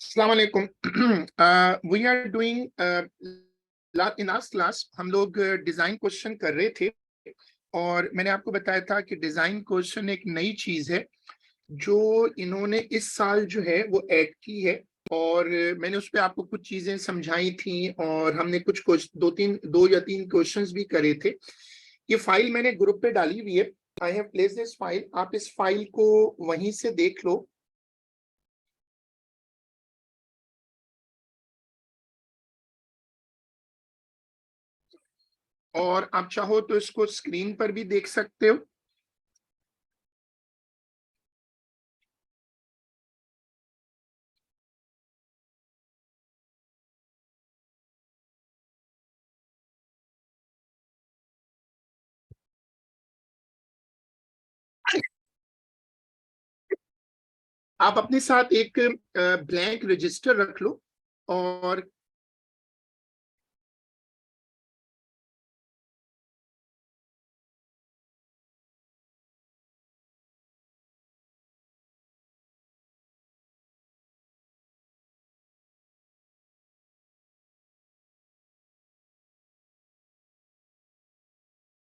अस्सलाम वालेकुम। We are doing in last class हम लोग डिजाइन क्वेश्चन कर रहे थे और मैंने आपको बताया था कि डिजाइन क्वेश्चन एक नई चीज है जो इन्होंने इस साल जो है वो ऐड की है। और मैंने उस पे आपको कुछ चीजें समझाई थी और हमने कुछ दो या तीन क्वेश्चंस भी करे थे। ये फाइल मैंने ग्रुप पे डाली हुई है। आई हैव प्लेस्ड दिस फाइल, आप इस फाइल को वहीं से देख लो। और आप चाहो तो इसको स्क्रीन पर भी देख सकते हो। आप अपने साथ एक ब्लैंक रजिस्टर रख लो और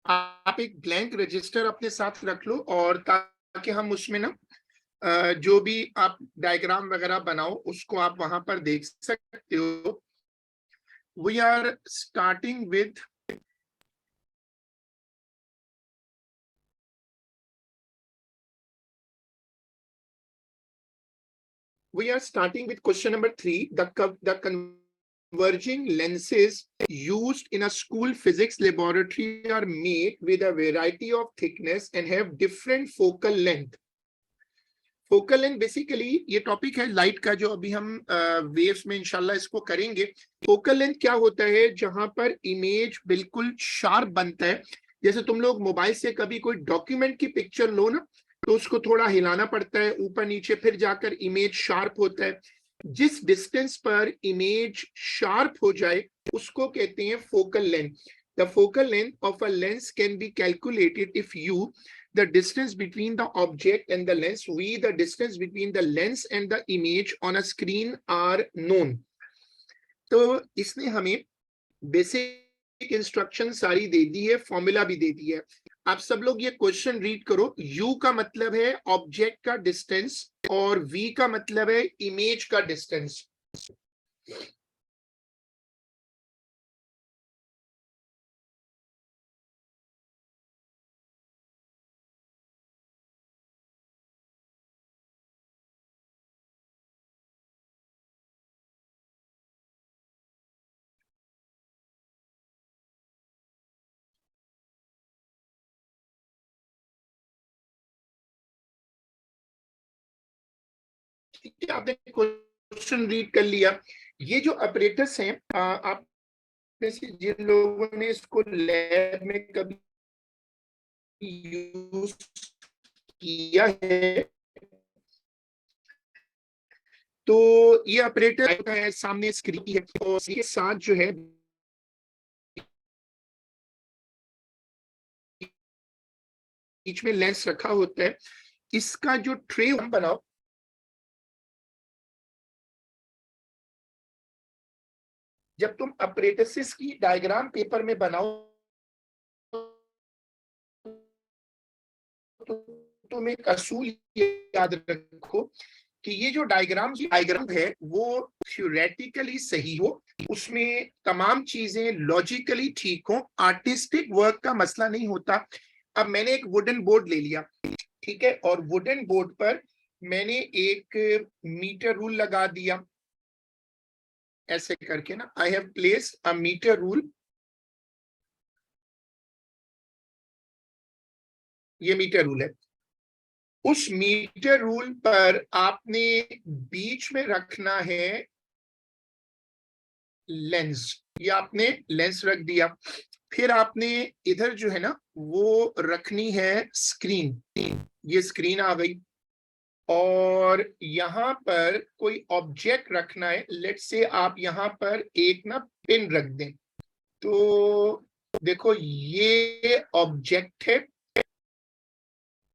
आप एक ब्लैंक रजिस्टर अपने साथ रख लो और ताकि हम उसमें ना जो भी आप डायग्राम वगैरह बनाओ उसको आप वहां पर देख सकते हो। We are starting with question number 3. The converging lenses used in a school physics laboratory are made with a variety of thickness and have different focal length. Focal length basically ये टॉपिक है light का जो अभी हम waves में इंशाल्लाह इसको करेंगे। फोकल लेंथ क्या होता है? जहां पर इमेज बिल्कुल शार्प बनता है। जैसे तुम लोग मोबाइल से कभी कोई डॉक्यूमेंट की पिक्चर लो ना, तो उसको थोड़ा हिलाना पड़ता है ऊपर नीचे, फिर जाकर इमेज शार्प होता है। जिस डिस्टेंस पर इमेज शार्प हो जाए उसको कहते हैं focal length. The focal length of a lens can be calculated if you the distance between the object and the lens, the distance between the lens and the image on a screen are known. तो इसने हमें basic instruction सारी दे दी है, formula भी दे दी है। आप सब लोग ये क्वेश्चन रीड करो। u का मतलब है ऑब्जेक्ट का डिस्टेंस और v का मतलब है इमेज का डिस्टेंस। ठीक है, आपने क्वेश्चन रीड कर लिया। ये जो ऑपरेटर्स हैं, आप में से जिन लोगों ने इसको लैब में कभी यूज किया है तो ये ऑपरेटर है, सामने स्क्रीन है और इसके साथ जो है बीच में लेंस रखा होता है। इसका जो ट्रे हम बनाओ, जब तुम अपरेटसिस की डायग्राम पेपर में बनाओ तो तुम एक असूल याद रखो कि ये जो डायग्राम है वो थ्योरेटिकली सही हो, उसमें तमाम चीजें लॉजिकली ठीक हो, आर्टिस्टिक वर्क का मसला नहीं होता। अब मैंने एक वुडन बोर्ड ले लिया, ठीक है, और वुडन बोर्ड पर मैंने एक मीटर रूल लगा दिया ऐसे करके ना। I have placed a metre rule. ये मीटर रूल है। उस मीटर रूल पर आपने बीच में रखना है लेंस। ये आपने लेंस रख दिया। फिर आपने इधर जो है ना वो रखनी है स्क्रीन। ये स्क्रीन आ गई और यहाँ पर कोई ऑब्जेक्ट रखना है। लेट्स से आप यहाँ पर एक ना पिन रख दें। तो देखो ये ऑब्जेक्ट है,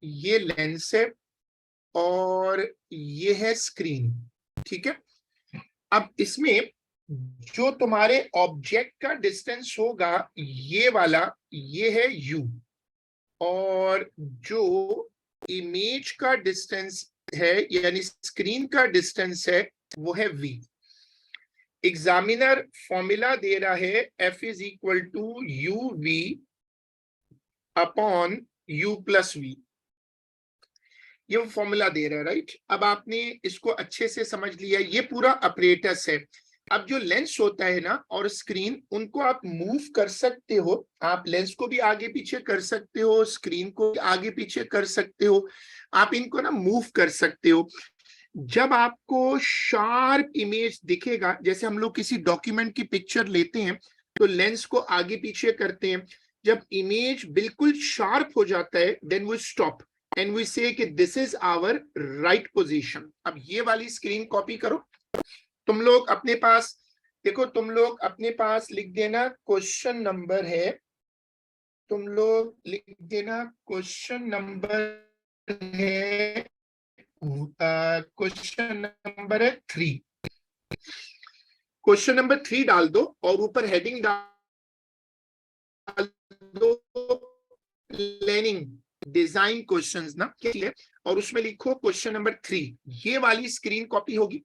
ये लेंस है और ये है स्क्रीन। ठीक है, अब इसमें जो तुम्हारे ऑब्जेक्ट का डिस्टेंस होगा ये वाला, ये है u, और जो इमेज का डिस्टेंस है यानी स्क्रीन का डिस्टेंस है वो है v। एग्जामिनर फॉर्मूला दे रहा है f is equal to u v upon u plus v, ये वो फॉर्मूला दे रहा है, राइट। अब आपने इसको अच्छे से समझ लिया, ये पूरा अपरेटस है। अब जो लेंस होता है ना और स्क्रीन, उनको आप मूव कर सकते हो, आप लेंस को भी आगे पीछे कर सकते हो, स्क्रीन को भी आगे पीछे कर सकते हो, आप इनको ना मूव कर सकते हो। जब आपको शार्प इमेज दिखेगा, जैसे हम लोग किसी डॉक्यूमेंट की पिक्चर लेते हैं तो लेंस को आगे पीछे करते हैं, जब इमेज बिल्कुल शार्प हो जाता है then we stop and we say कि this is our right position. अब ये वाली स्क्रीन कॉपी करो, तुम लोग अपने पास देखो, तुम लोग अपने पास लिख देना क्वेश्चन नंबर है, तुम लोग लिख देना क्वेश्चन नंबर है, क्वेश्चन नंबर है 3। क्वेश्चन नंबर 3 डाल दो और ऊपर हेडिंग डाल दो प्लानिंग डिजाइन क्वेश्चंस ना, ठीक है, और उसमें लिखो क्वेश्चन नंबर 3। ये वाली स्क्रीन कॉपी होगी।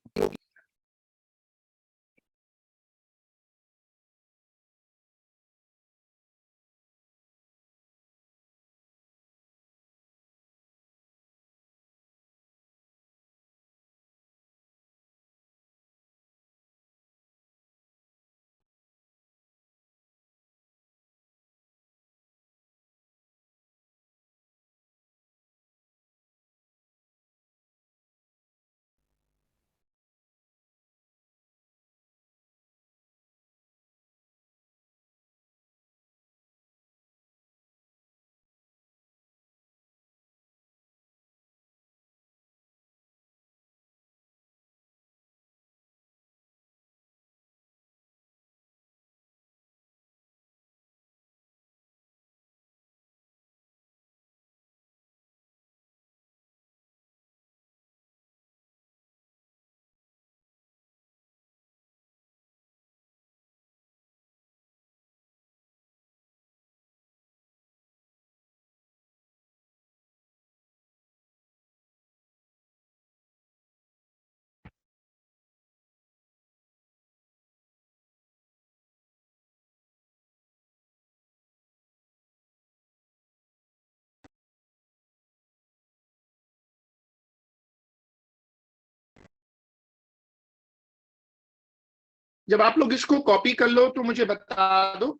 जब आप लोग इसको कॉपी कर लो तो मुझे बता दो।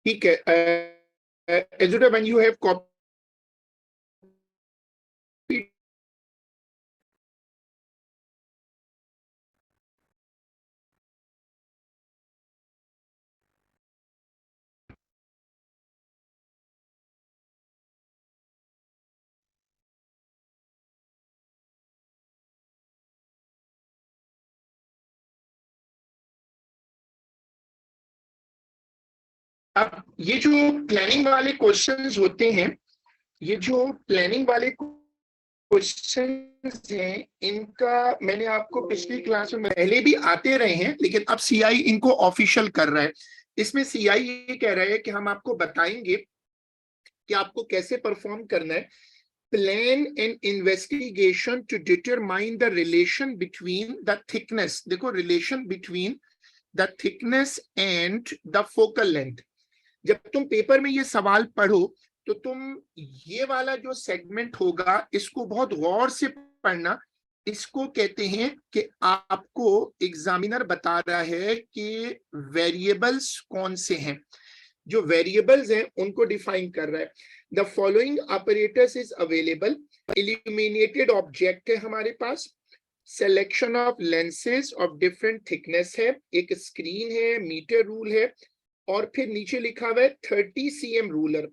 ठीक है, Ezra, when you have copied, अब ये जो प्लानिंग वाले क्वेश्चंस होते हैं, ये जो प्लानिंग वाले क्वेश्चंस हैं, इनका मैंने आपको पिछली क्लास में पहले भी आते रहे हैं, लेकिन अब सीआई इनको ऑफिशियल कर रहा है। इसमें सीआई ये कह रहा है कि हम आपको बताएंगे कि आपको कैसे परफॉर्म करना है। Plan an investigation to determine the relation between the thickness, देखो relation between the thickness and the focal length. जब तुम पेपर में ये सवाल पढ़ो तो तुम ये वाला जो सेगमेंट होगा इसको बहुत गौर से पढ़ना। इसको कहते हैं कि आपको एग्जामिनर बता रहा है कि वेरिएबल्स कौन से हैं, जो वेरिएबल्स हैं उनको डिफाइन कर रहा है। The following operators is available, illuminated object है हमारे पास, selection of lenses of different thickness है, एक स्क्रीन है, मीटर रूल है, और फिर नीचे लिखा हुआ है 30 cm ruler,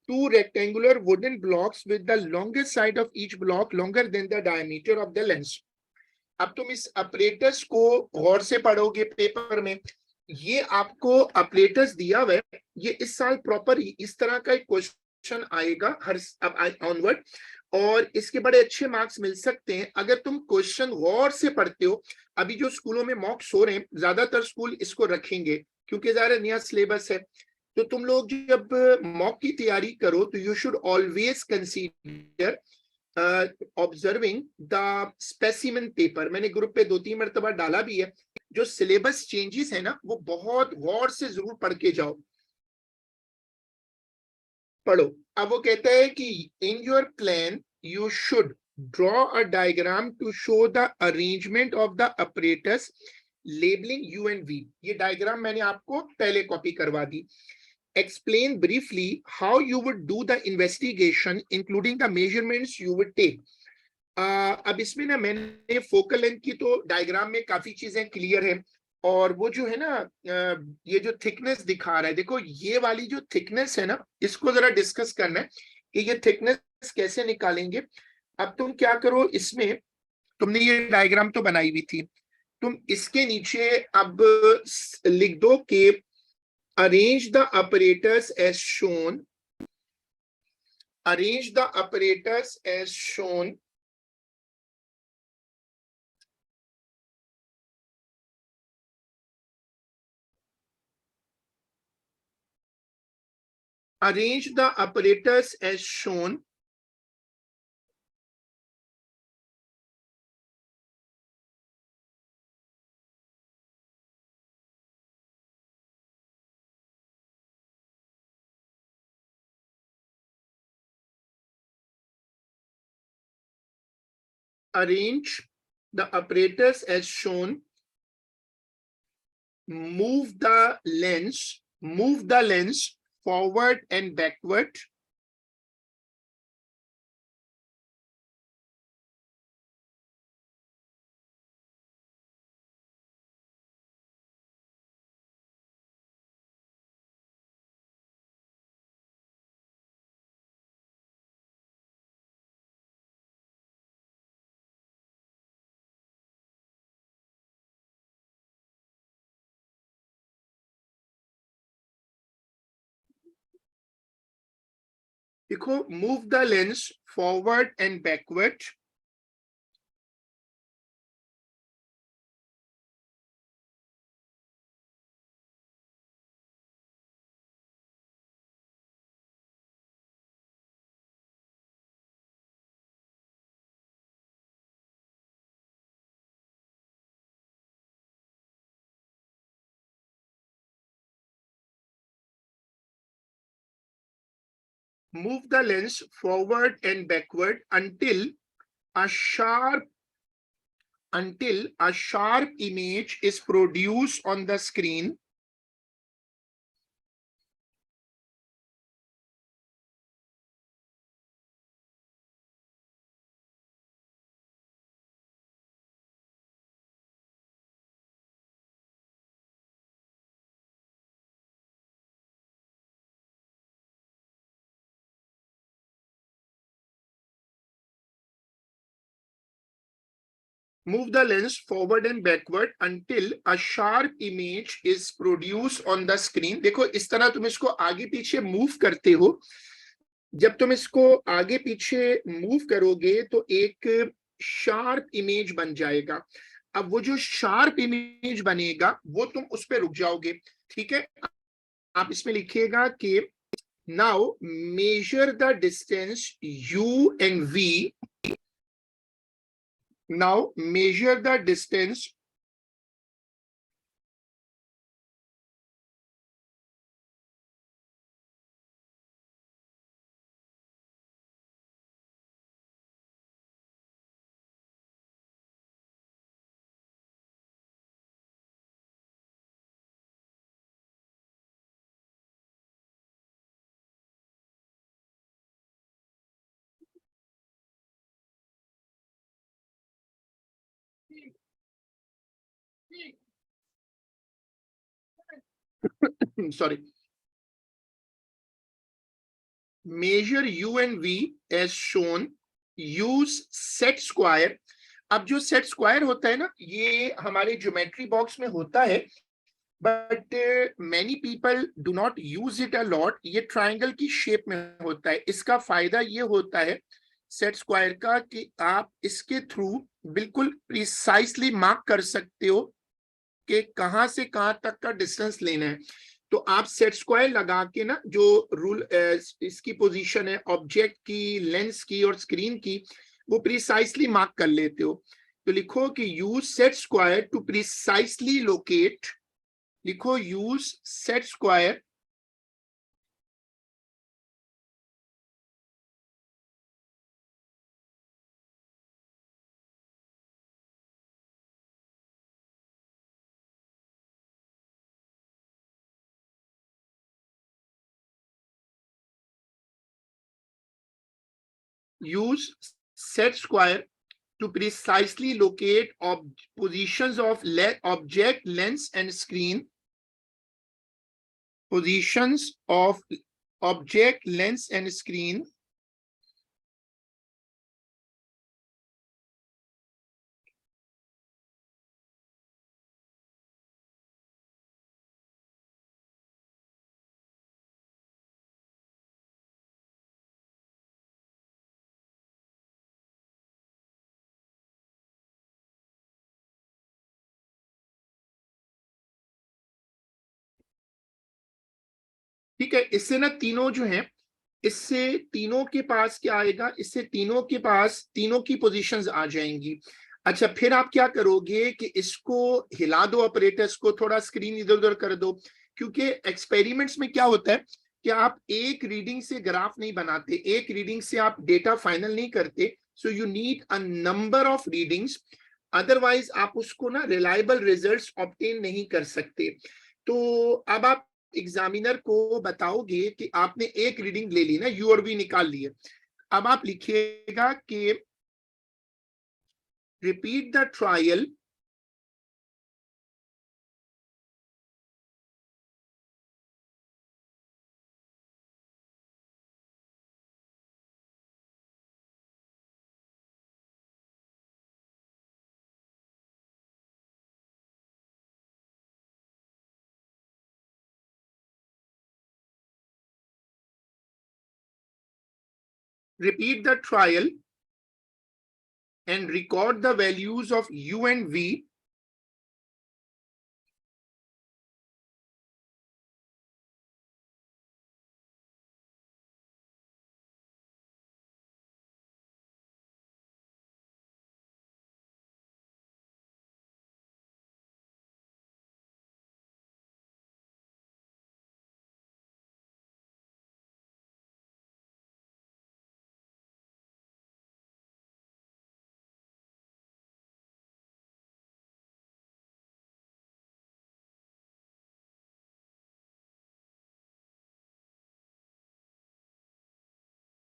two rectangular wooden blocks with the longest side of each block longer than the diameter of the lens। अब तुम इस ऑपरेटर्स को गौर से पढ़ोगे पेपर में ये आपको ऑपरेटर्स दिया हुआ है, ये इस साल प्रॉपर इस तरह का एक क्वेश्चन आएगा हर अब ऑनवर्ड, और इसके बड़े अच्छे मार्क्स मिल सकते हैं अगर तुम क्वेश्चन गौर से पढ़ते हो। अभी जो स्कूलों में मॉक्स हो रहे हैं, ज्यादातर स्कूल इसको रखेंगे क्योंकि ज़्यादा नया सिलेबस है। तो तुम लोग जब मॉक की तैयारी करो तो you should always consider observing the specimen paper. मैंने ग्रुप पे 2-3 मरतबा डाला भी है। जो सिलेबस चेंजेस है ना, वो बहुत गौर से जरूर पढ़ के जाओ, पढ़ो। अब वो कहता है कि in your plan you should draw a diagram to show the arrangement of the operators labelling u and v. ये डायग्राम मैंने आपको पहले कॉपी करवा दी। Explain briefly how you would do the investigation, including the measurements you would take. अब इसमें ना मैंने focal length की तो डायग्राम में काफी चीजें क्लियर है, और वो जो है ना ये जो थिकनेस दिखा रहा है, देखो ये वाली जो थिकनेस है ना, इसको जरा डिस्कस करना है कि ये थिकनेस कैसे निकालेंगे। अब तुम क्या करो, इसमें तुमने ये डायग्राम तो बनाई हुई थी, तुम इसके नीचे अब लिख दो कि arrange the apparatus as shown, arrange the apparatus as shown arrange the apparatus as shown arrange the apparatus as shown, move the lens forward and backward, देखो move the lens forward and backward, move the lens forward and backward until a sharp image is produced on the screen. Move the lens forward and backward until a sharp image is produced on the screen. देखो इस तरह तुम इसको आगे पीछे move करते हो। जब तुम इसको आगे पीछे मूव करोगे तो एक शार्प इमेज बन जाएगा। अब वो जो शार्प इमेज बनेगा वो तुम उस पर रुक जाओगे, ठीक है। आप इसमें लिखिएगा कि now measure the distance u and v. Now measure the distance sorry, measure u and v as shown, use set square. अब जो सेट स्क्वायर होता है ना, ये हमारे ज्योमेट्री बॉक्स में होता है, but many people do not use it a lot. ये ट्राइंगल की शेप में होता है। इसका फायदा ये होता है सेट स्क्वायर का कि आप इसके थ्रू बिल्कुल प्रिसाइसली मार्क कर सकते हो कि कहां से कहां तक का डिस्टेंस लेना है। तो आप सेट स्क्वायर लगा के ना जो रूल इसकी पोजीशन है ऑब्जेक्ट की, लेंस की और स्क्रीन की, वो प्रिसाइसली मार्क कर लेते हो। तो लिखो कि use set square to precisely locate, लिखो use set square use set square to precisely locate positions of object, lens and screen, positions of object, lens and screen, ठीक है। इससे ना तीनों जो है, इससे तीनों के पास क्या आएगा, इससे तीनों के पास तीनों की पोजीशंस आ जाएंगी। अच्छा, फिर आप क्या करोगे कि इसको हिला दो, ऑपरेटर्स को थोड़ा स्क्रीन इधर उधर कर दो, क्योंकि एक्सपेरिमेंट्स में क्या होता है कि आप एक रीडिंग से ग्राफ नहीं बनाते, एक रीडिंग से आप डेटा फाइनल नहीं करते। So you need a number of readings, otherwise आप उसको ना रिलायबल रिजल्ट्स ऑब्टेन नहीं कर सकते। तो अब आप एग्जामिनर को बताओगे कि आपने एक रीडिंग ले ली ना, यू और वी निकाल लिए। अब आप लिखिएगा कि repeat the trial repeat the trial and record the values of u and v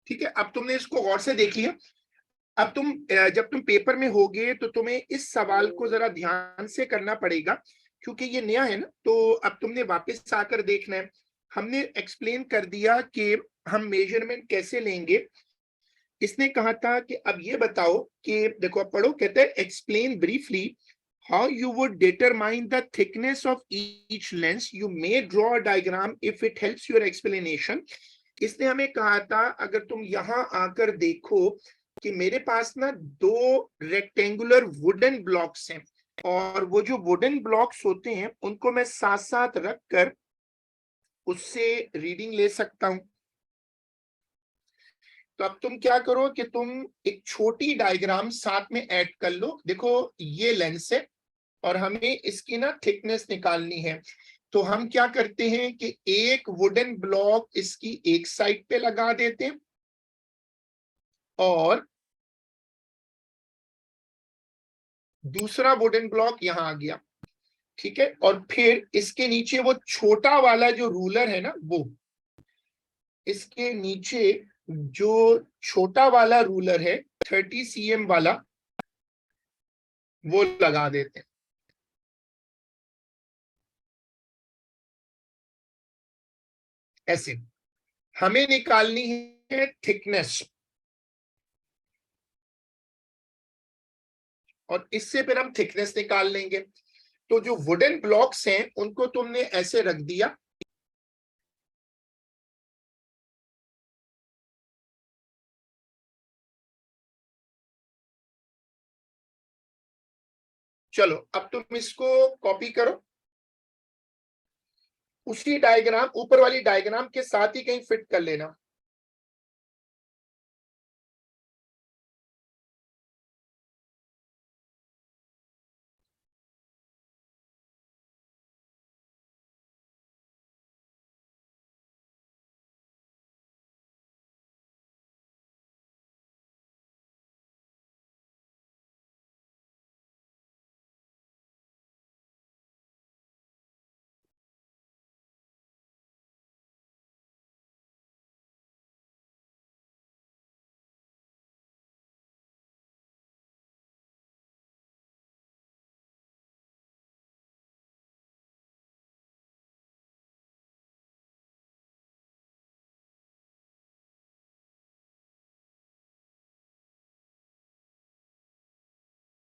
ठीक है। अब तुमने इसको गौर से देख लिया। अब तुम जब तुम पेपर में होगे तो तुम्हें इस सवाल को जरा ध्यान से करना पड़ेगा, क्योंकि ये नया है ना। तो अब तुमने वापस आकर देखना है। हमने एक्सप्लेन कर दिया कि हम मेजरमेंट कैसे लेंगे। इसने कहा था कि अब ये बताओ कि देखो, अब पढ़ो, कहते हैं explain briefly how you would determine the thickness of each lens. You may draw a diagram if it helps your explanation. इसने हमें कहा था अगर तुम यहां आकर देखो कि मेरे पास ना दो रेक्टेंगुलर वुडन ब्लॉक्स हैं, और वो जो वुडन ब्लॉक्स होते हैं उनको मैं साथ साथ रख कर उससे रीडिंग ले सकता हूं। तो अब तुम क्या करो कि तुम एक छोटी डायग्राम साथ में ऐड कर लो। देखो, ये लेंस है और हमें इसकी ना थिकनेस निकालनी है। तो हम क्या करते हैं कि एक वुडन ब्लॉक इसकी एक साइड पे लगा देते हैं और दूसरा वुडन ब्लॉक यहां आ गया, ठीक है। और फिर इसके नीचे वो छोटा वाला जो रूलर है ना, वो इसके नीचे जो छोटा वाला रूलर है 30 cm वाला, वो लगा देते हैं ऐसे। हमें निकालनी है थिकनेस, और इससे फिर हम थिकनेस निकाल लेंगे। तो जो वुडन ब्लॉक्स हैं उनको तुमने ऐसे रख दिया, चलो अब तुम इसको कॉपी करो, उसी डायग्राम, ऊपर वाली डायग्राम के साथ ही कहीं फिट कर लेना।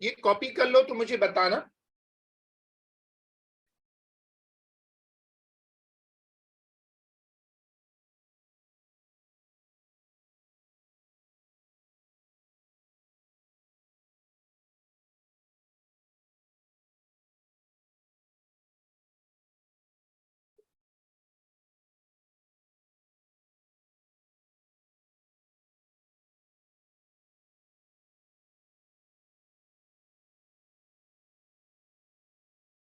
ये कॉपी कर लो तो मुझे बताना।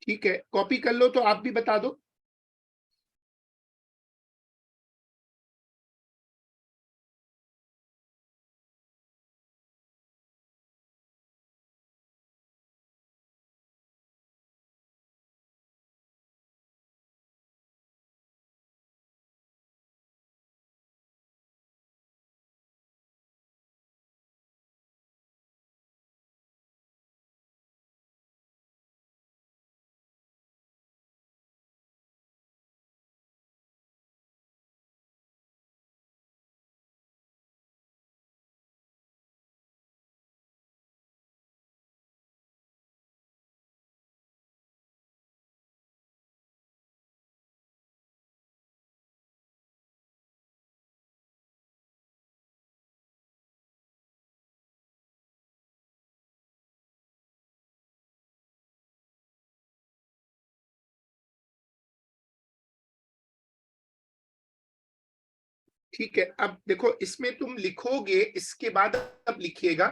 ठीक है, कॉपी कर लो तो आप भी बता दो। ठीक है, अब देखो इसमें तुम लिखोगे, इसके बाद अब लिखिएगा,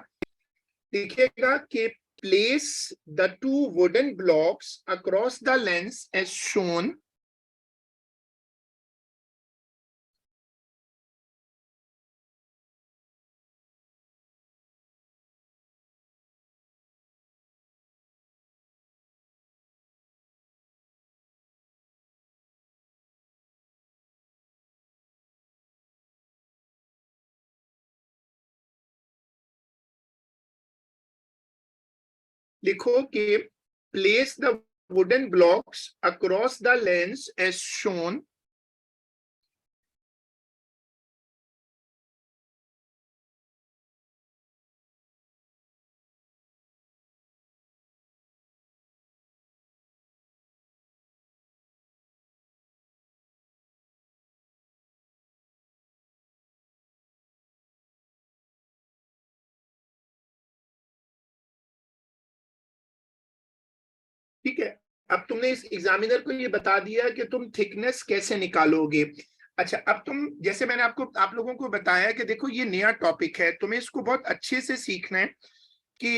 लिखिएगा कि place the two wooden blocks across the lens as shown. लिखो कि place the wooden blocks across the lens as shown. ठीक है, अब तुमने इस एग्जामिनर को ये बता दिया कि तुम थिकनेस कैसे निकालोगे। अच्छा, अब तुम, जैसे मैंने आपको, आप लोगों को बताया कि देखो ये नया टॉपिक है, तुम्हें इसको बहुत अच्छे से सीखना है कि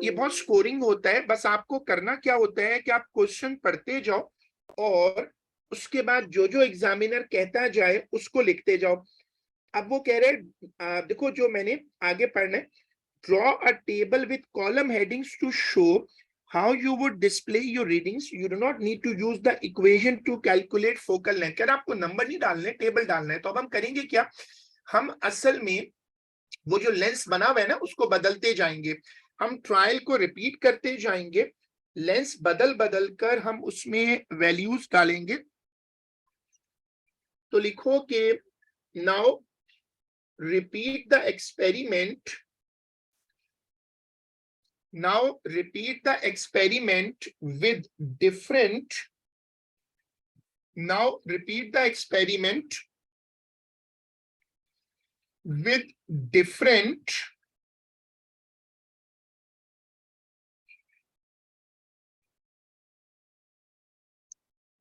ये बहुत स्कोरिंग होता है। बस आपको करना क्या होता है कि आप क्वेश्चन पढ़ते जाओ और उसके बाद जो जो एग्जामिनर कहता जाए उसको लिखते जाओ। अब वो कह रहे हैं, देखो जो मैंने आगे पढ़ना है, draw a table with column headings to show how you would display your readings. You do not need to use the equation to calculate focal length. क्या आपको नंबर नहीं डालने, टेबल डालना है। तो अब हम करेंगे क्या, हम असल में वो जो लेंस बना हुआ है ना उसको बदलते जाएंगे, हम ट्रायल को रिपीट करते जाएंगे, लेंस बदल बदल कर हम उसमें वैल्यूज डालेंगे। तो लिखो कि now repeat the experiment Now repeat the experiment with different. Now repeat the experiment with different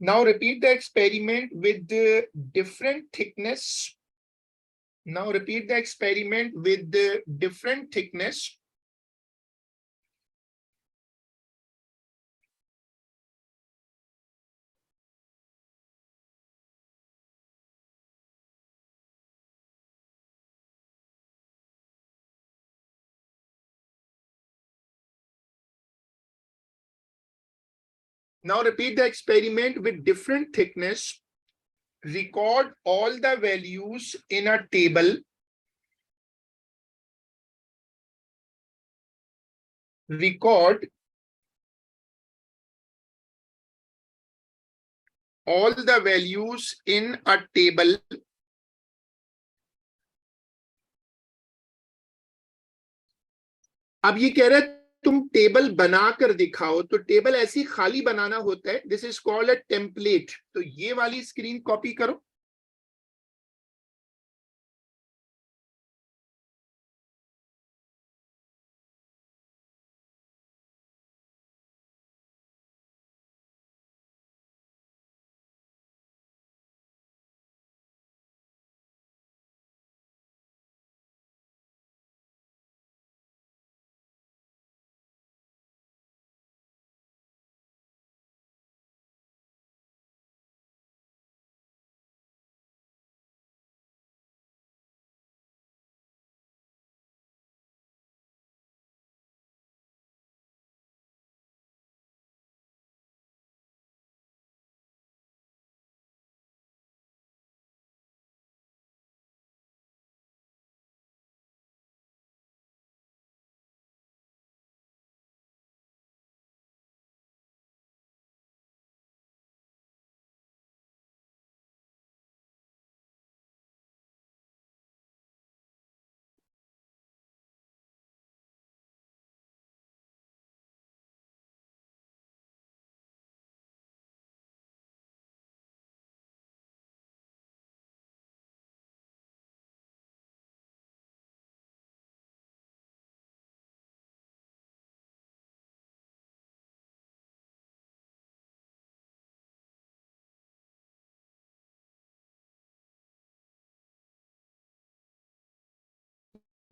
Now repeat the experiment with the different thickness. Now repeat the experiment with the different thickness. Now repeat the experiment with different thickness. Record all the values in a table. Record all the values in a table. अब ये कह रहा है तुम table बनाकर दिखाओ, तो table ऐसी खाली बनाना होता है, this is called a template. तो ये वाली स्क्रीन कॉपी करो।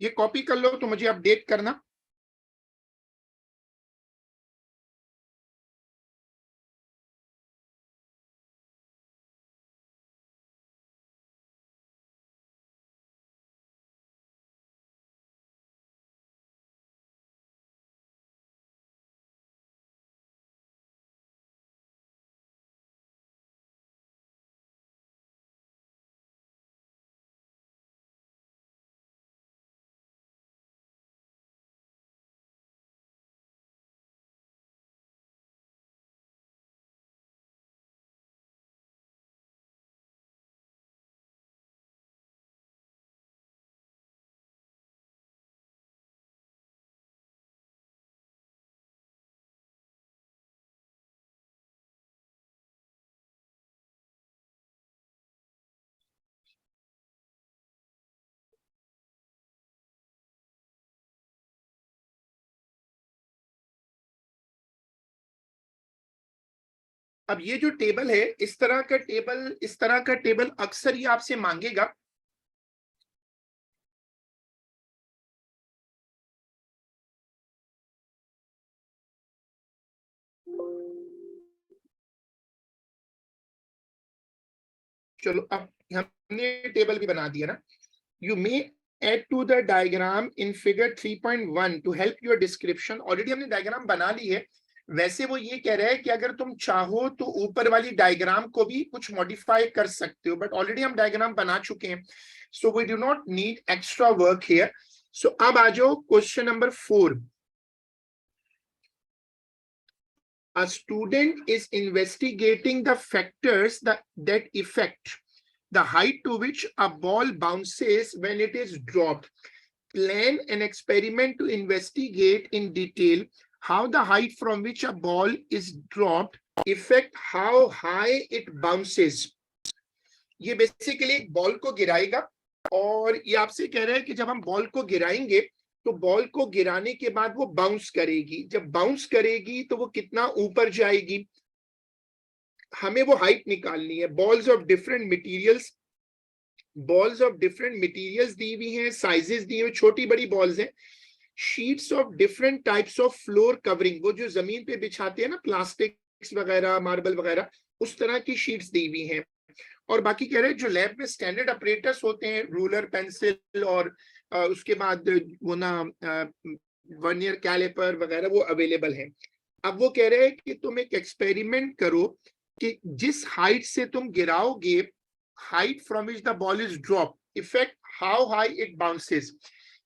ये कॉपी कर लो तो मुझे अपडेट करना। अब ये जो टेबल है, इस तरह का टेबल अक्सर ये आपसे मांगेगा। चलो अब हमने टेबल भी बना दिया ना। You may add to the diagram in figure 3.1 to help your description। Already हमने डायग्राम बना ली है। वैसे वो ये कह रहा है कि अगर तुम चाहो तो ऊपर वाली डायग्राम को भी कुछ मॉडिफाई कर सकते हो, बट ऑलरेडी हम डायग्राम बना चुके हैं, so we do not need extra work here. So अब आ जाओ question number 4। A student is investigating the factors that affect the height to which a ball bounces when it is dropped। plan an experiment to investigate in detail how the height from which a ball is dropped affect how high it bounces. ये basically एक ball को गिराएगा और ये आपसे कह रहा है कि जब हम बॉल को गिराएंगे तो बॉल को गिराने के बाद वो बाउंस करेगी, जब बाउंस करेगी तो वो कितना ऊपर जाएगी, हमें वो हाइट निकालनी है. बॉल्स ऑफ डिफरेंट मटेरियल्स दी हुई हैं, साइजेस दिए हुए, छोटी बड़ी बॉल्स हैं. Sheets of different types of floor covering, वो जो जमीन पे बिछाते हैं ना प्लास्टिक वगैरह, मार्बल वगैरह, उस तरह की शीट्स दी हुई हैं. और बाकी कह रहे हैं जो लैब में स्टैंडर्ड ऑपरेटर्स होते हैं, रूलर, पेंसिल और उसके बाद वो ना वर्नियर कैलिपर वगैरह, वो अवेलेबल हैं. अब वो कह रहे हैं कि तुम एक एक्सपेरिमेंट करो कि जिस हाइट से तुम गिराओगे, height from which the ball is drop effect how high it bounces.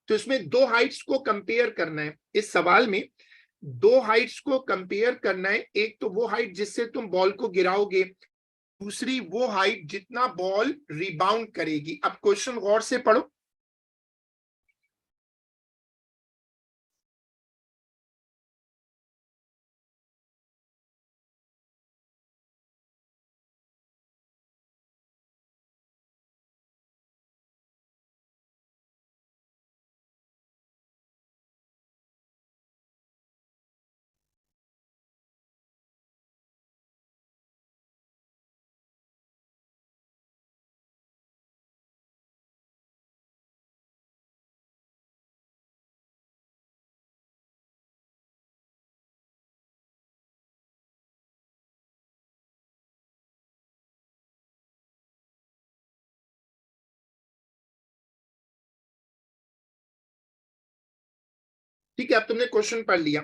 तो इसमें दो हाइट्स को कंपेयर करना है. इस सवाल में दो हाइट्स को कंपेयर करना है. एक तो वो हाइट जिससे तुम बॉल को गिराओगे, दूसरी वो हाइट जितना बॉल रिबाउंड करेगी. अब क्वेश्चन गौर से पढ़ो. ठीक है, अब तुमने क्वेश्चन पढ़ लिया.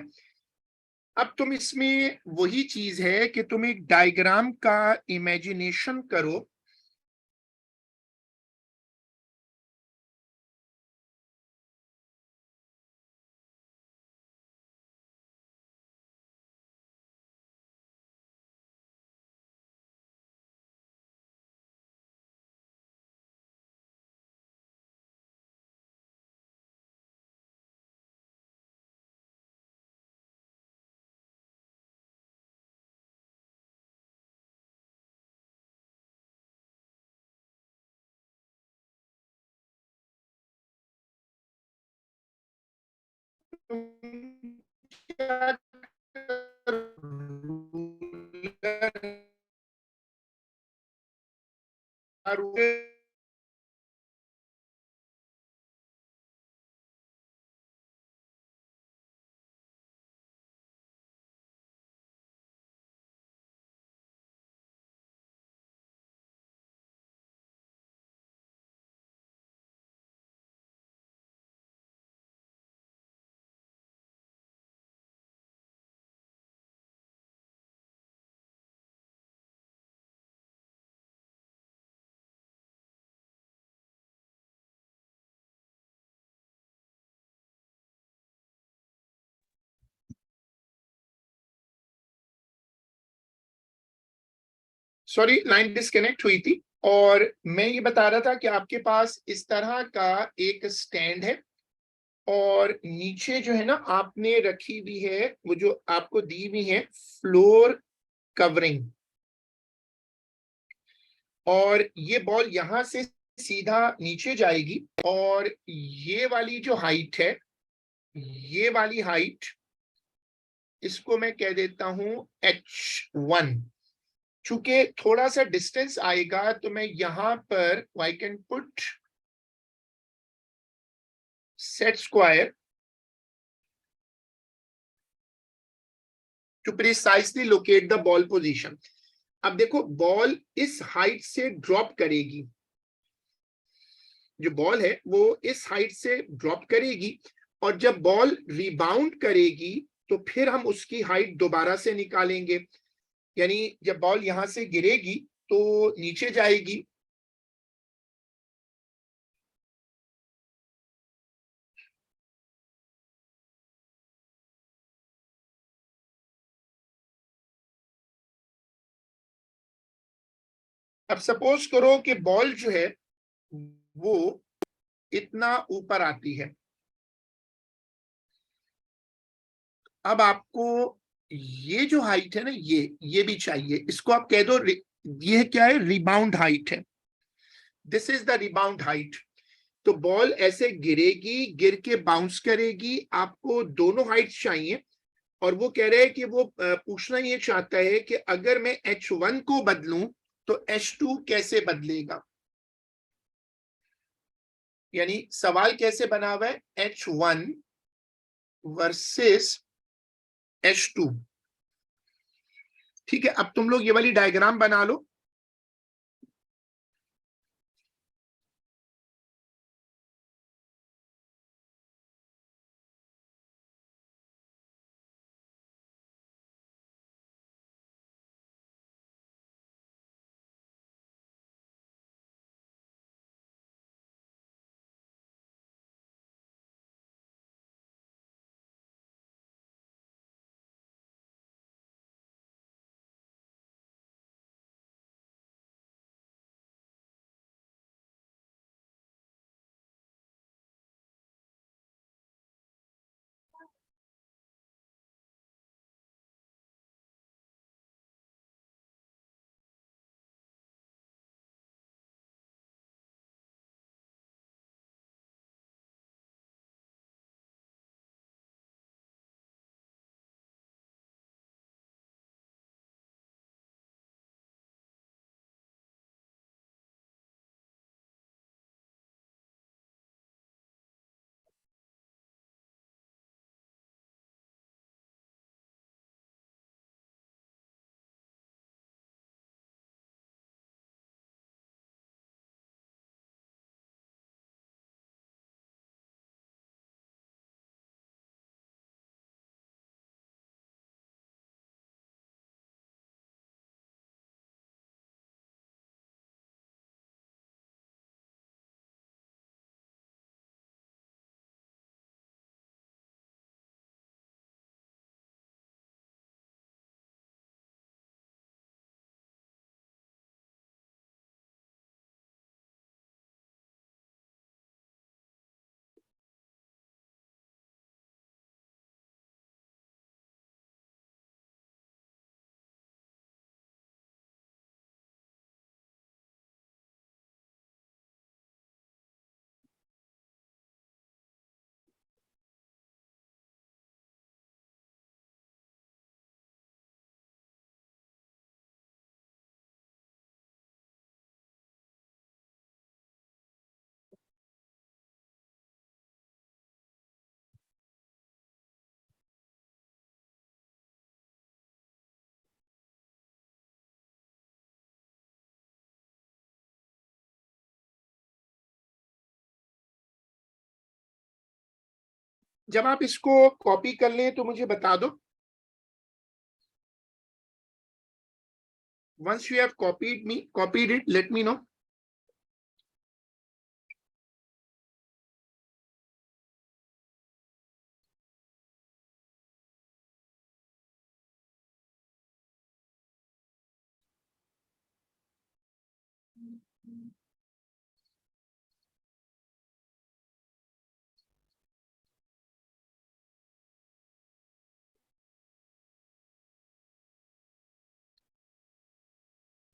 अब तुम इसमें वही चीज है कि तुम एक डायग्राम का इमेजिनेशन करो. सॉरी, लाइन डिस्कनेक्ट हुई थी. और मैं ये बता रहा था कि आपके पास इस तरह का एक स्टैंड है और नीचे जो है ना आपने रखी हुई है वो जो आपको दी हुई है फ्लोर कवरिंग. और ये बॉल यहां से सीधा नीचे जाएगी और ये वाली जो हाइट है, ये वाली हाइट, इसको मैं कह देता हूं H1. चूंकि थोड़ा सा डिस्टेंस आएगा तो मैं यहां पर I can put set square to precisely locate the ball position. अब देखो, बॉल इस हाइट से ड्रॉप करेगी, जो बॉल है वो इस हाइट से ड्रॉप करेगी, और जब बॉल रिबाउंड करेगी तो फिर हम उसकी हाइट दोबारा से निकालेंगे. यानी जब बॉल यहां से गिरेगी तो नीचे जाएगी, अब सपोज करो कि बॉल जो है वो इतना ऊपर आती है, अब आपको ये जो हाइट है ना, ये भी चाहिए, इसको आप कह दो ये क्या है, रिबाउंड हाइट है, this is the rebound height. तो बॉल ऐसे गिरेगी, गिर के बाउंस करेगी, आपको दोनों हाइट्स चाहिए। और वो कह रहे हैं कि वो पूछना ये चाहता है कि अगर मैं H1 को बदलूं तो H2 कैसे बदलेगा। यानी सवाल कैसे बना हुआ है, H1 वर्सेस H2। ठीक है, अब तुम लोग ये वाली डायग्राम बना लो। जब आप इसको कॉपी कर लें तो मुझे बता दो। once you have copied it, let me know।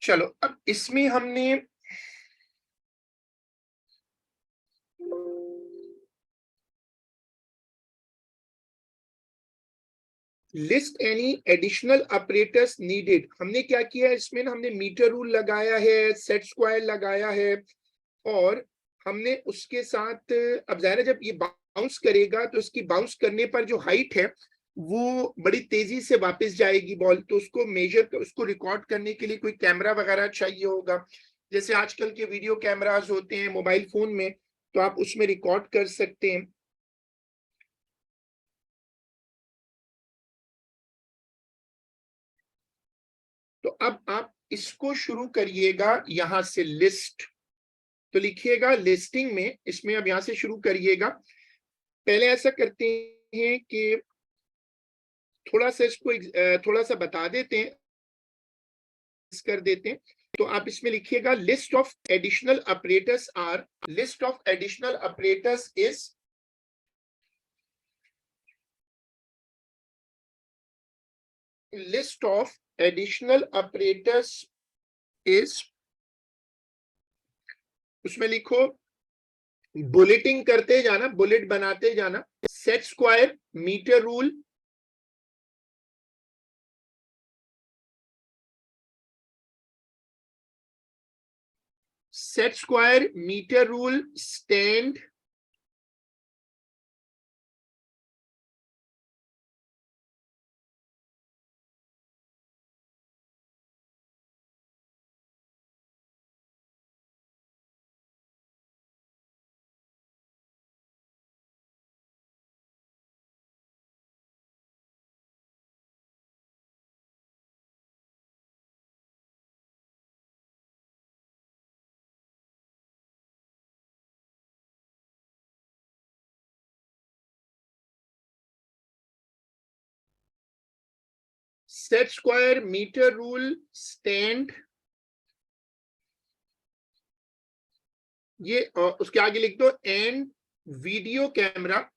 चलो, अब इसमें हमने list any additional operators needed, हमने क्या किया है इसमें ना, हमने मीटर रूल लगाया है, सेट स्क्वायर लगाया है, और हमने उसके साथ, अब जाहिर है जब ये बाउंस करेगा तो इसकी बाउंस करने पर जो हाइट है वो बड़ी तेजी से वापस जाएगी बॉल, तो उसको मेजर, उसको रिकॉर्ड करने के लिए कोई कैमरा वगैरह चाहिए होगा, जैसे आजकल के वीडियो कैमरास होते हैं मोबाइल फोन में, तो आप उसमें रिकॉर्ड कर सकते हैं। तो अब आप इसको शुरू करिएगा यहां से, लिस्ट, तो लिखिएगा लिस्टिंग में, इसमें अब यहां से शुरू करिएगा। पहले ऐसा करते हैं कि थोड़ा सा इसको थोड़ा सा बता देते हैं, कर देते हैं। तो आप इसमें लिखिएगा list of additional operators are, list of additional operators is list of additional operators is, उसमें लिखो बुलेटिंग करते जाना, बुलेट बनाते जाना, set square, metre rule, set square, metre rule, stand, set square, metre rule, stand, ये उसके आगे लिख दो and video camera,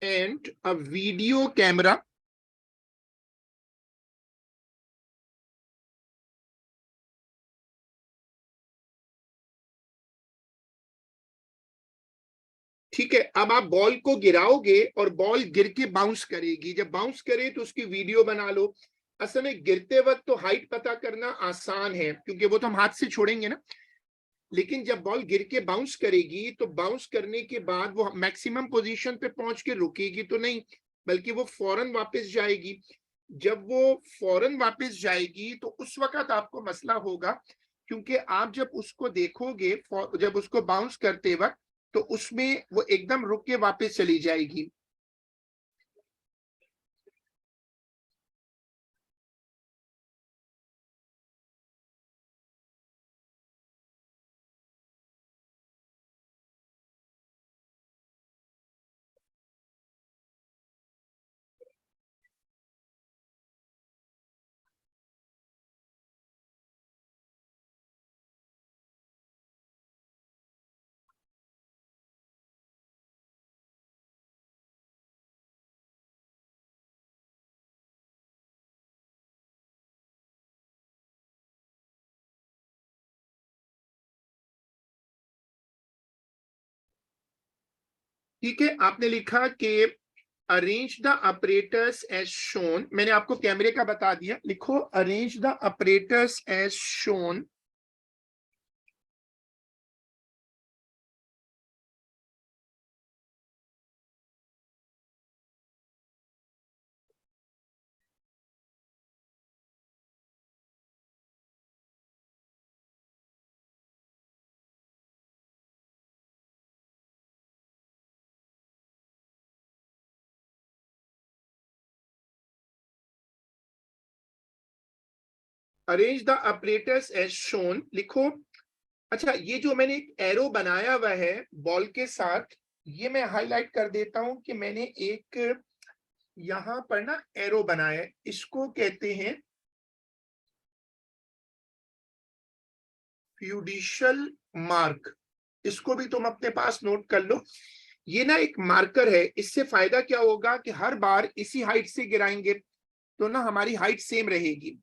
and a video camera, ठीक है। अब आप बॉल को गिराओगे और बॉल गिर के बाउंस करेगी, जब बाउंस करे तो उसकी वीडियो बना लो। असल में गिरते वक्त तो हाइट पता करना आसान है क्योंकि वो तो हम हाथ से छोड़ेंगे ना, लेकिन जब बॉल गिर के बाउंस करेगी तो बाउंस करने के बाद वो मैक्सिमम पोजीशन पे पहुंच के रुकेगी तो नहीं, बल्कि वो फौरन वापस जाएगी। जब वो फौरन वापस जाएगी तो उस वक्त आपको मसला होगा, क्योंकि आप जब उसको देखोगे जब उसको बाउंस करते वक्त तो उसमें वो एकदम रुक के वापस चली जाएगी। ठीक है, आपने लिखा कि arrange the operators as shown, मैंने आपको कैमरे का बता दिया, लिखो arrange the operators as shown, arrange the operators as shown लिखो। अच्छा, ये जो मैंने एक एरो बनाया हुआ है बॉल के साथ, ये मैं हाईलाइट कर देता हूं कि मैंने एक यहां पर ना एरो बनाया है, इसको कहते हैं फ्यूडिशियल मार्क। इसको भी तुम अपने पास नोट कर लो। ये ना एक मार्कर है, इससे फायदा क्या होगा कि हर बार इसी हाइट से गिराएंगे तो ना हमारी हाइट सेम रहेगी।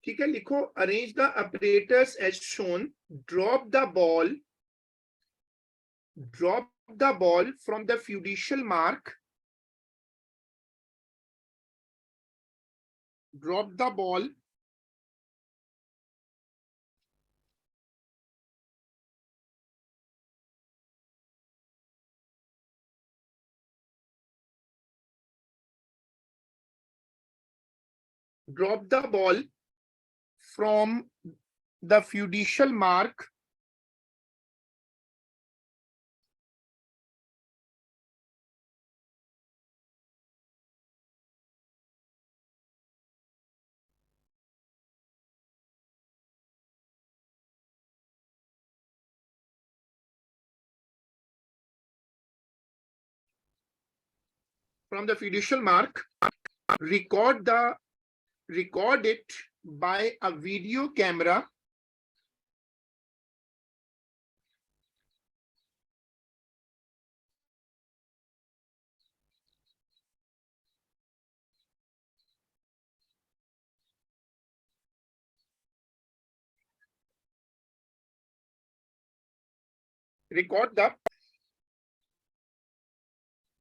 ठीक है, लिखो arrange the operators as shown, drop the ball, drop the ball from the fiducial mark. Drop the ball from the fiducial mark record it by a video camera.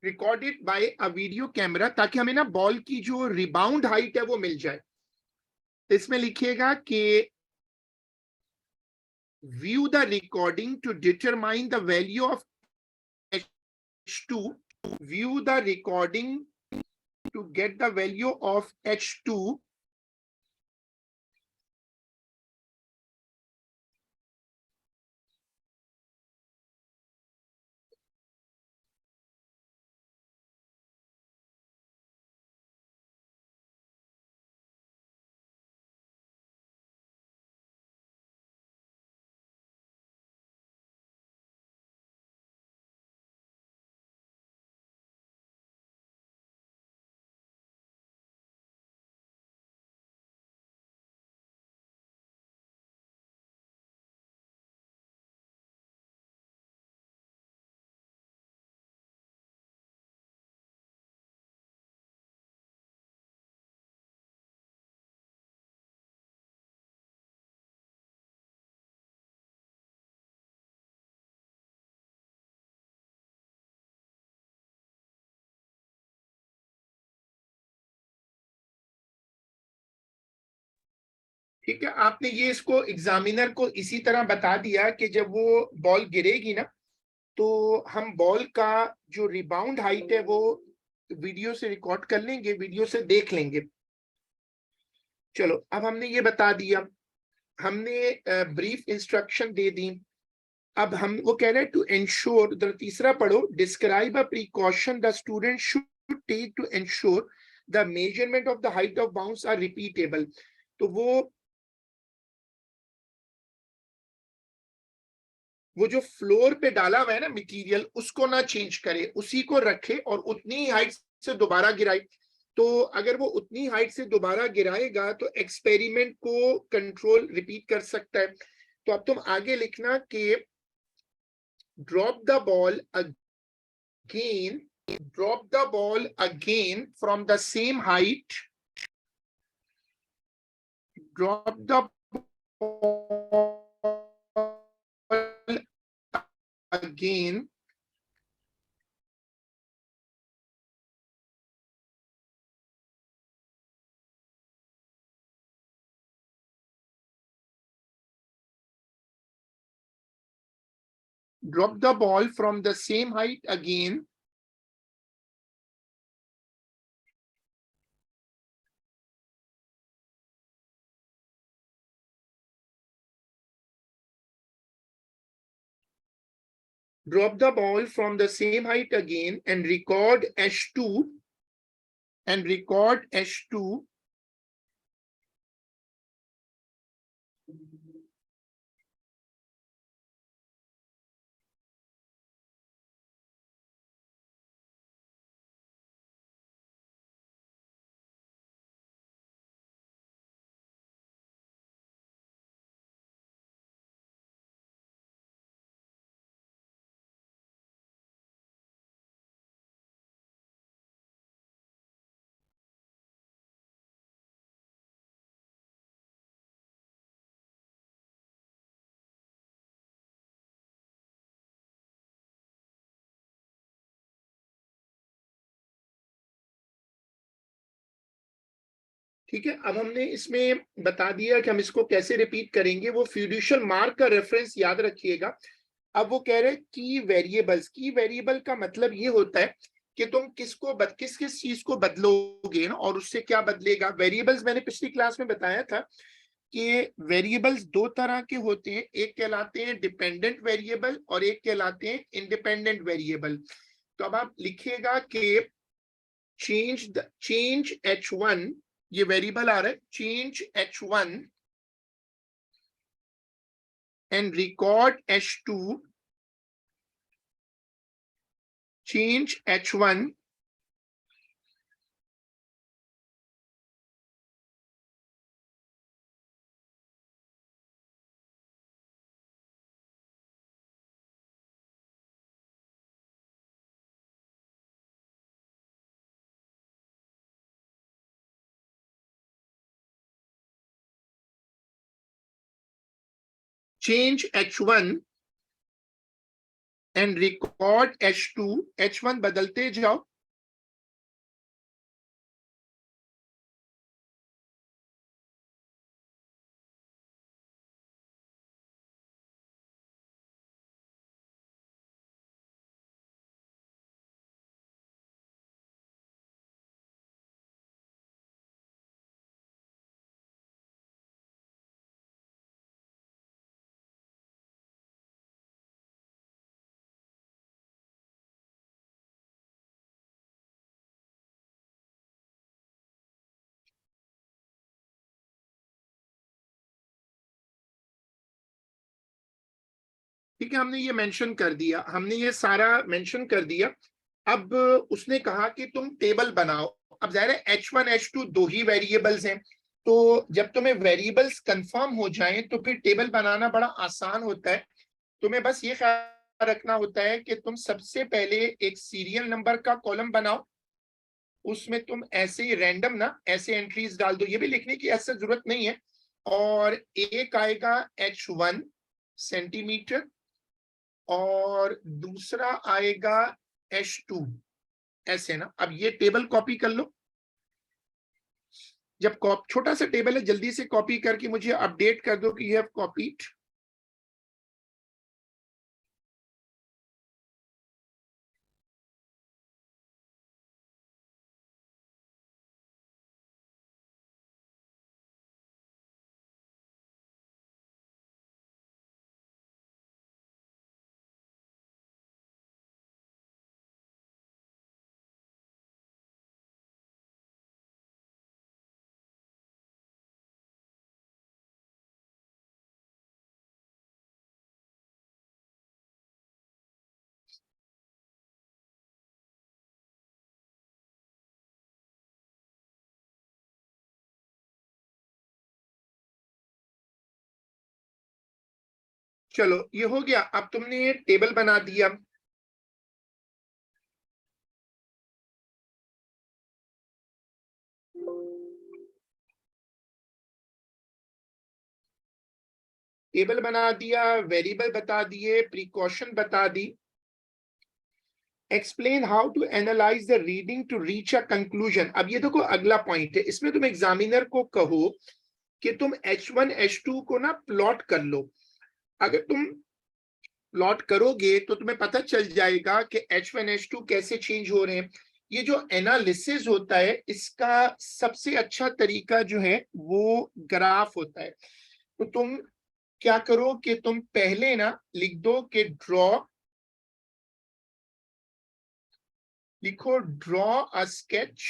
Record it by a video camera, ताकि हमें ना ball की जो rebound height है वो मिल जाए। इसमें लिखिएगा कि view the recording to determine the value of H2, view the recording to get the value of H2 ठीक है, आपने ये इसको एग्जामिनर को इसी तरह बता दिया कि जब वो बॉल गिरेगी ना, तो हम बॉल का जो रिबाउंड हाइट है वो वीडियो से रिकॉर्ड कर लेंगे, वीडियो से देख लेंगे। चलो, अब हमने ये बता दिया, हमने ब्रीफ इंस्ट्रक्शन दे दी। अब हम वो कह रहे हैं टू एंश्योर, तीसरा पढ़ो, describe a precaution the student should take to ensure the measurement of the height of bounce are repeatable. तो वो जो फ्लोर पे डाला हुआ है ना मटेरियल, उसको ना चेंज करे, उसी को रखे और उतनी ही हाइट से दोबारा गिराए। तो अगर वो उतनी हाइट से दोबारा गिराएगा तो एक्सपेरिमेंट को कंट्रोल रिपीट कर सकता है। तो अब तुम आगे लिखना कि drop the ball again, drop the ball again from the same height, drop the ball again drop the ball from the same height again, drop the ball from the same height again and record H2, and record H2 ठीक है, अब हमने इसमें बता दिया कि हम इसको कैसे रिपीट करेंगे। वो फिड्यूशियल मार्क का रेफरेंस याद रखिएगा। अब वो कह रहे हैं की वेरिएबल्स, की वेरिएबल का मतलब ये होता है कि तुम किस किस चीज को बदलोगे ना, और उससे क्या बदलेगा। वेरिएबल्स मैंने पिछली क्लास में बताया था कि वेरिएबल्स दो तरह के होते हैं, एक कहलाते हैं डिपेंडेंट वेरिएबल और एक कहलाते हैं इंडिपेंडेंट वेरिएबल। तो अब आप लिखिएगा कि चेंज h1, ये वेरिएबल आ रहा है, change h1 and record h2, change h1 change h1 and record h2, h1 बदलते जाओ, ठीक है, हमने ये मेंशन कर दिया, हमने ये सारा मेंशन कर दिया। अब उसने कहा कि तुम टेबल बनाओ। अब जाहिर है h1 h2 दो ही वेरिएबल्स हैं, तो जब तुम्हें वेरिएबल्स कंफर्म हो जाएं तो फिर टेबल बनाना बड़ा आसान होता है। तुम्हें बस ये ख्याल रखना होता है कि तुम सबसे पहले एक सीरियल नंबर का कॉलम बनाओ, उसमें तुम ऐसे ही रैंडम ना ऐसे एंट्रीज डाल दो, ये भी लिखने की ऐसा जरूरत नहीं है। और एक आएगा h1 सेंटीमीटर और दूसरा आएगा h2, ऐसे ना। अब ये टेबल कॉपी कर लो। जब छोटा सा टेबल है, जल्दी से कॉपी करके मुझे अपडेट कर दो कि यू हैव कॉपीड। चलो ये हो गया, अब तुमने टेबल बना दिया। टेबल बना दिया, वेरिएबल बता दिए, प्रिकॉशन बता दी। Explain how to analyse the reading to reach a conclusion. अब ये देखो अगला पॉइंट है, इसमें तुम एग्जामिनर को कहो कि तुम h1 h2 को ना प्लॉट कर लो। अगर तुम प्लॉट करोगे तो तुम्हें पता चल जाएगा कि h1 h2 कैसे चेंज हो रहे हैं। ये जो एनालिसिस होता है इसका सबसे अच्छा तरीका जो है वो ग्राफ होता है। तो तुम क्या करो कि तुम पहले ना लिख दो कि लिखो draw a sketch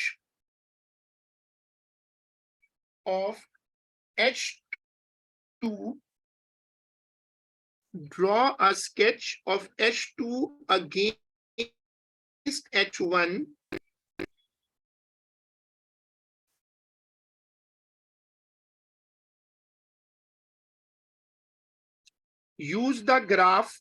of h2, draw a sketch of h2 against h1, use the graph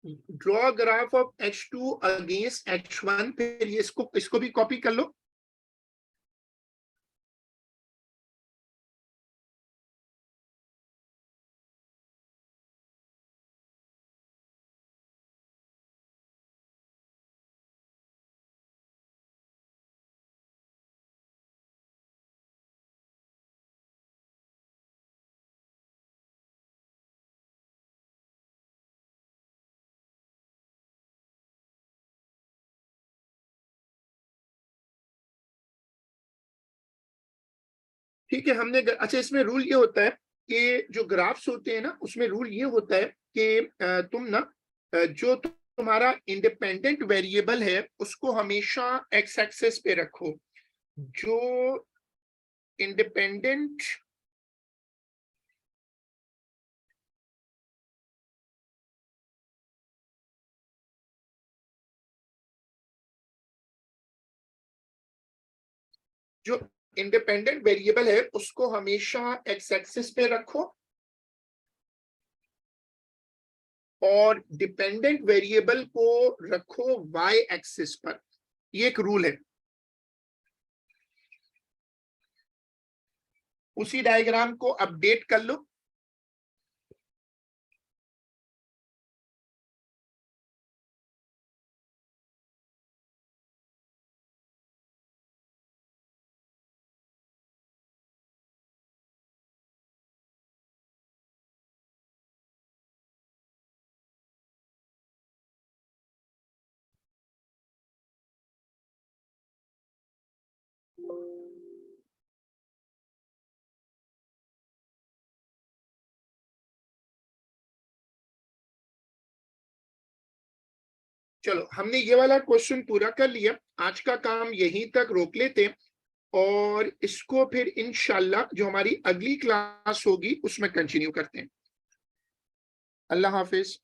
draw graph of H2 against H1, फिर ये इसको भी कॉपी कर लो। ठीक है, हमने अच्छा, इसमें रूल ये होता है कि जो ग्राफ्स होते हैं ना, उसमें रूल ये होता है कि तुम ना जो तुम्हारा इंडिपेंडेंट वेरिएबल है उसको हमेशा एक्स एक्सेस पे रखो। जो इंडिपेंडेंट जो इंडिपेंडेंट वेरिएबल है उसको हमेशा एक्स एक्सिस पे रखो, और डिपेंडेंट वेरिएबल को रखो वाई एक्सिस पर। ये एक रूल है। उसी डायग्राम को अपडेट कर लो। चलो, हमने ये वाला क्वेश्चन पूरा कर लिया। आज का काम यहीं तक रोक लेते, और इसको फिर इंशाल्लाह जो हमारी अगली क्लास होगी उसमें कंटिन्यू करते हैं। अल्लाह हाफिज।